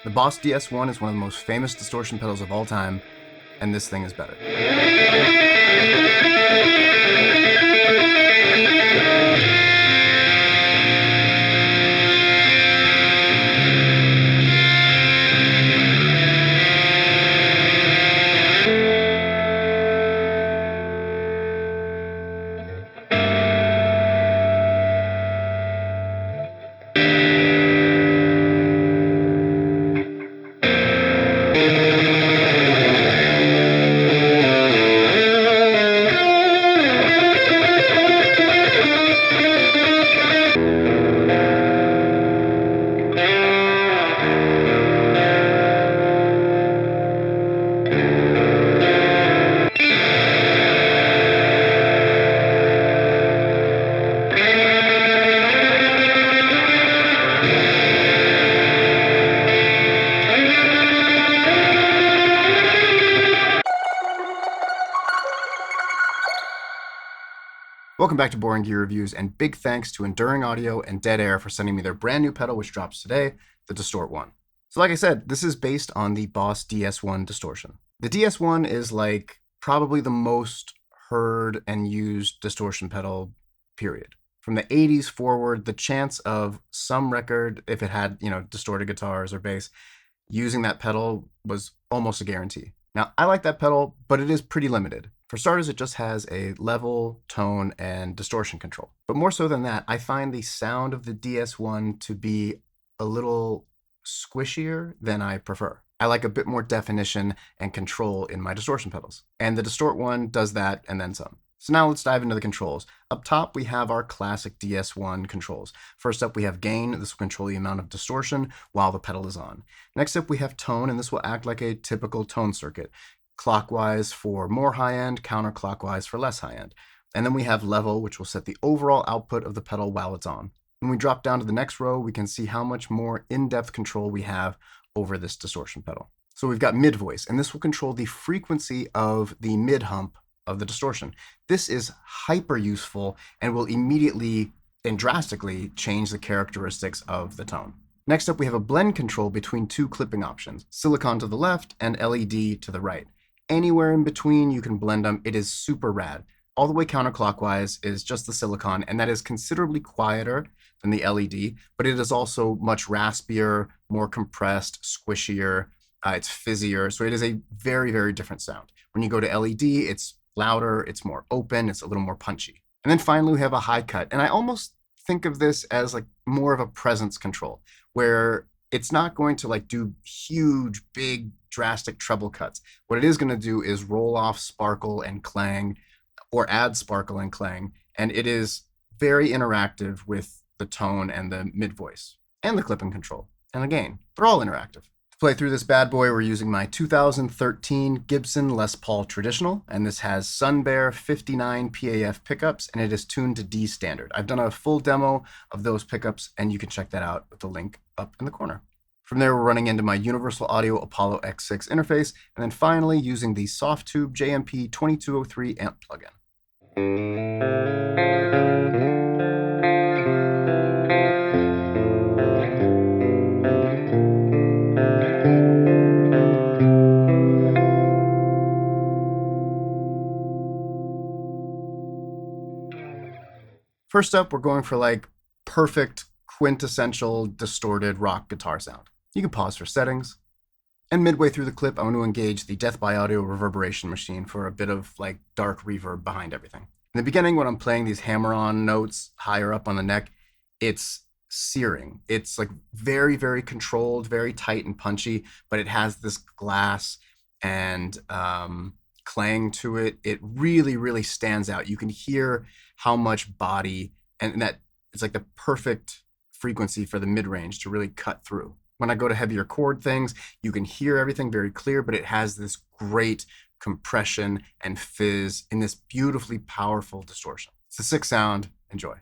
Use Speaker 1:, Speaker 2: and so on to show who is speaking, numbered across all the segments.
Speaker 1: The Boss DS1 is one of the most famous distortion pedals of all time, and this thing is better. Welcome back to Boring Gear Reviews, and big thanks to Enduring Audio and Dead Air for sending me their brand new pedal, which drops today, the Distort One. So like I said, this is based on the Boss DS1 Distortion. The DS1 is like probably the most heard and used distortion pedal, period. From the 80s forward, the chance of some record, if it had, distorted guitars or bass, using that pedal was almost a guarantee. Now, I like that pedal, but it is pretty limited. For starters, it just has a level, tone, and distortion control. But more so than that, I find the sound of the DS1 to be a little squishier than I prefer. I like a bit more definition and control in my distortion pedals. And the Distort One does that and then some. So now let's dive into the controls. Up top, we have our classic DS1 controls. First up, we have gain. This will control the amount of distortion while the pedal is on. Next up, we have tone, and this will act like a typical tone circuit. Clockwise for more high-end, counterclockwise for less high-end. And then we have level, which will set the overall output of the pedal while it's on. When we drop down to the next row, we can see how much more in-depth control we have over this distortion pedal. So we've got mid-voice, and this will control the frequency of the mid-hump of the distortion. This is hyper useful and will immediately and drastically change the characteristics of the tone. Next up, we have a blend control between two clipping options, silicon to the left and LED to the right. Anywhere in between, you can blend them. It is super rad. All the way counterclockwise is just the silicon, and that is considerably quieter than the LED, but it is also much raspier, more compressed, squishier, it's fizzier, so it is a very, very different sound. When you go to LED, it's louder, it's more open, it's a little more punchy. And then finally, we have a high cut, and I almost think of this as like more of a presence control, where it's not going to do huge, big, drastic treble cuts. What it is going to do is roll off sparkle and clang, or add sparkle and clang, and it is very interactive with the tone and the mid voice, and the clipping control, and the gain. They're all interactive. To play through this bad boy, we're using my 2013 Gibson Les Paul Traditional, and this has Sun Bear 59 PAF pickups, and it is tuned to D standard. I've done a full demo of those pickups, and you can check that out with the link up in the corner. From there, we're running into my Universal Audio Apollo X6 interface, and then finally using the Softtube JMP 2203 amp plugin. First up, we're going for perfect, quintessential, distorted rock guitar sound. You can pause for settings. And midway through the clip, I want to engage the Death by Audio reverberation machine for a bit of dark reverb behind everything. In the beginning, when I'm playing these hammer-on notes higher up on the neck, it's searing. It's very, very controlled, very tight and punchy, but it has this glass and clang to it. It really, really stands out. You can hear how much body, and that it's the perfect frequency for the mid-range to really cut through. When I go to heavier chord things, you can hear everything very clear, but it has this great compression and fizz in this beautifully powerful distortion. It's a sick sound. Enjoy.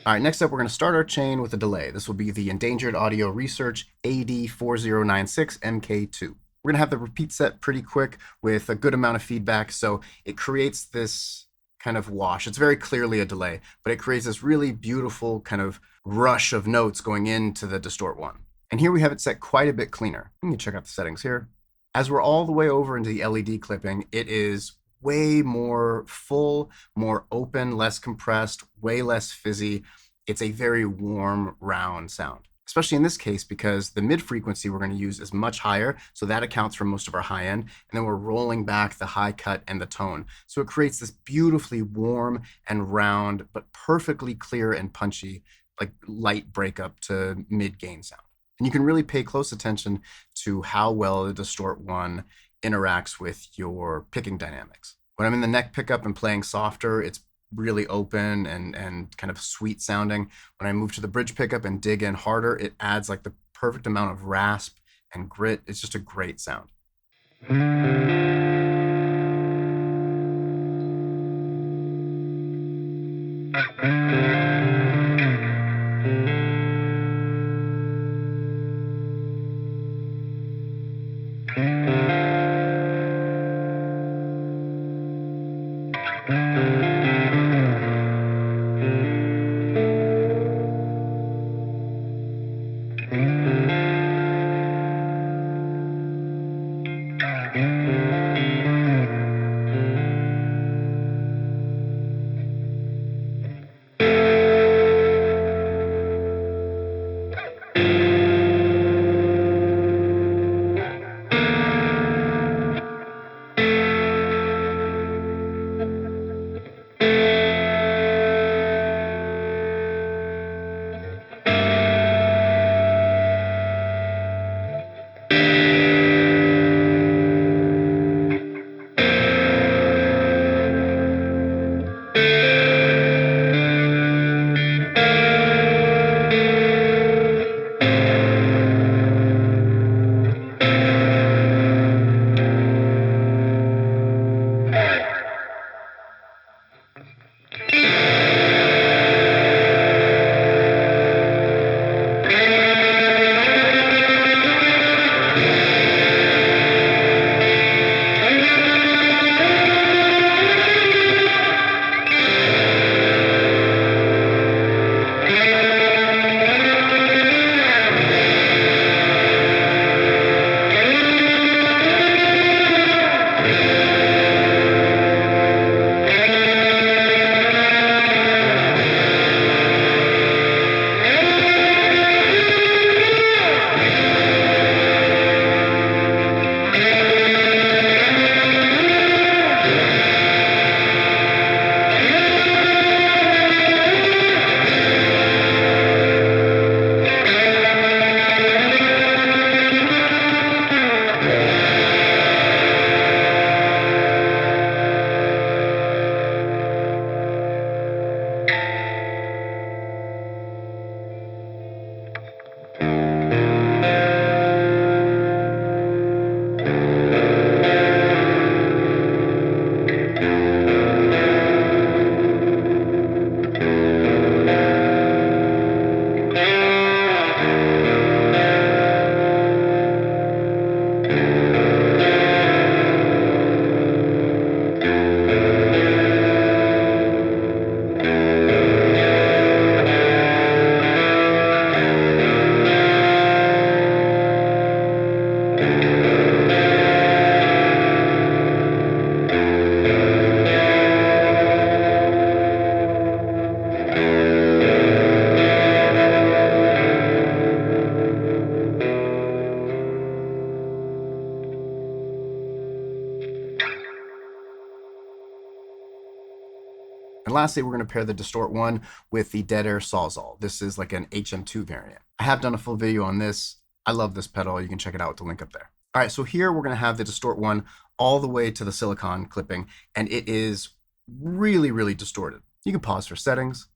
Speaker 1: All right, next up, we're going to start our chain with a delay. This will be the Endangered Audio Research AD4096 MK2. We're going to have the repeat set pretty quick with a good amount of feedback, so it creates this kind of wash. It's very clearly a delay, but it creates this really beautiful kind of rush of notes going into the Distort One. And here we have it set quite a bit cleaner. You can check out the settings here. As we're all the way over into the LED clipping, it is way more full, more open, less compressed, way less fizzy. It's a very warm, round sound, especially in this case because the mid frequency we're going to use is much higher, so that accounts for most of our high end, and then we're rolling back the high cut and the tone. So it creates this beautifully warm and round, but perfectly clear and punchy, like light breakup to mid gain sound. And you can really pay close attention to how well the Distort One interacts with your picking dynamics. When I'm in the neck pickup and playing softer, it's really open and kind of sweet sounding. When I move to the bridge pickup and dig in harder, it adds like the perfect amount of rasp and grit. It's just a great sound. And lastly, we're going to pair the Distort One with the Dead Air Sawzall. This is like an HM2 variant. I have done a full video on this. I love this pedal. You can check it out with the link up there. All right, so here we're going to have the Distort One all the way to the silicon clipping, and it is really, really distorted. You can pause for settings.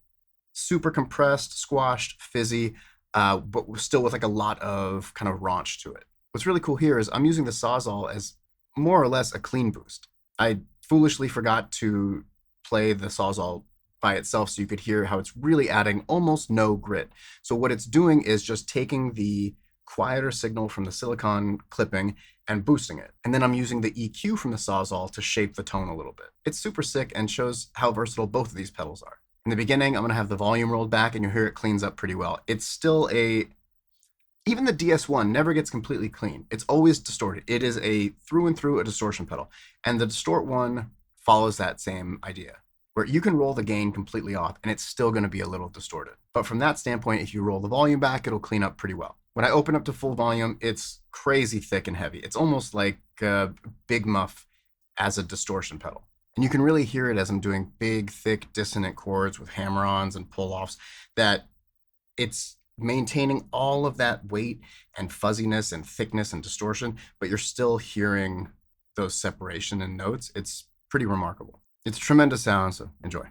Speaker 1: Super compressed, squashed, fizzy, but still with like a lot of kind of raunch to it. What's really cool here is I'm using the Sawzall as more or less a clean boost. I foolishly forgot to play the Sawzall by itself so you could hear how it's really adding almost no grit. So what it's doing is just taking the quieter signal from the silicon clipping and boosting it. And then I'm using the EQ from the Sawzall to shape the tone a little bit. It's super sick and shows how versatile both of these pedals are. In the beginning, I'm going to have the volume rolled back and you'll hear it cleans up pretty well. It's still even the DS1 never gets completely clean. It's always distorted. It is a through and through a distortion pedal. And the Distort One follows that same idea, where you can roll the gain completely off and it's still going to be a little distorted. But from that standpoint, if you roll the volume back, it'll clean up pretty well. When I open up to full volume, it's crazy thick and heavy. It's almost like a big muff as a distortion pedal. And you can really hear it as I'm doing big, thick, dissonant chords with hammer-ons and pull-offs, that it's maintaining all of that weight and fuzziness and thickness and distortion, but you're still hearing those separation in notes. It's pretty remarkable. It's a tremendous sound, so enjoy.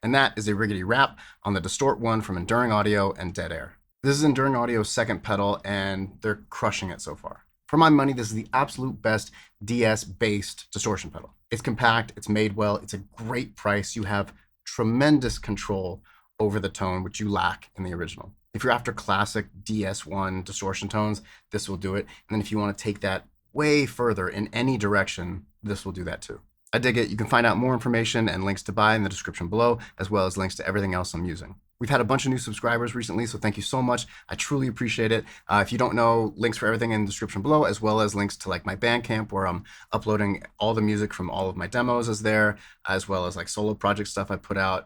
Speaker 1: And that is a riggedy wrap on the Distort One from Enduring Audio and Dead Air. This is Enduring Audio's second pedal, and they're crushing it so far. For my money, this is the absolute best DS-based distortion pedal. It's compact, it's made well, it's a great price. You have tremendous control over the tone, which you lack in the original. If you're after classic DS1 distortion tones, this will do it. And then if you want to take that way further in any direction, this will do that too. I dig it. You can find out more information and links to buy in the description below, as well as links to everything else I'm using. We've had a bunch of new subscribers recently, so thank you so much. I truly appreciate it. If you don't know, links for everything in the description below, as well as links to like my Bandcamp, where I'm uploading all the music from all of my demos is there, as well as like solo project stuff I put out.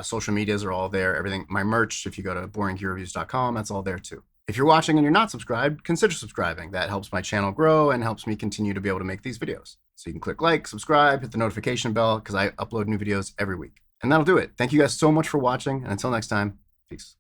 Speaker 1: Social medias are all there. Everything, my merch, if you go to boringgearreviews.com, that's all there too. If you're watching and you're not subscribed, consider subscribing. That helps my channel grow and helps me continue to be able to make these videos. So you can click like, subscribe, hit the notification bell, because I upload new videos every week. And that'll do it. Thank you guys so much for watching, and until next time, peace.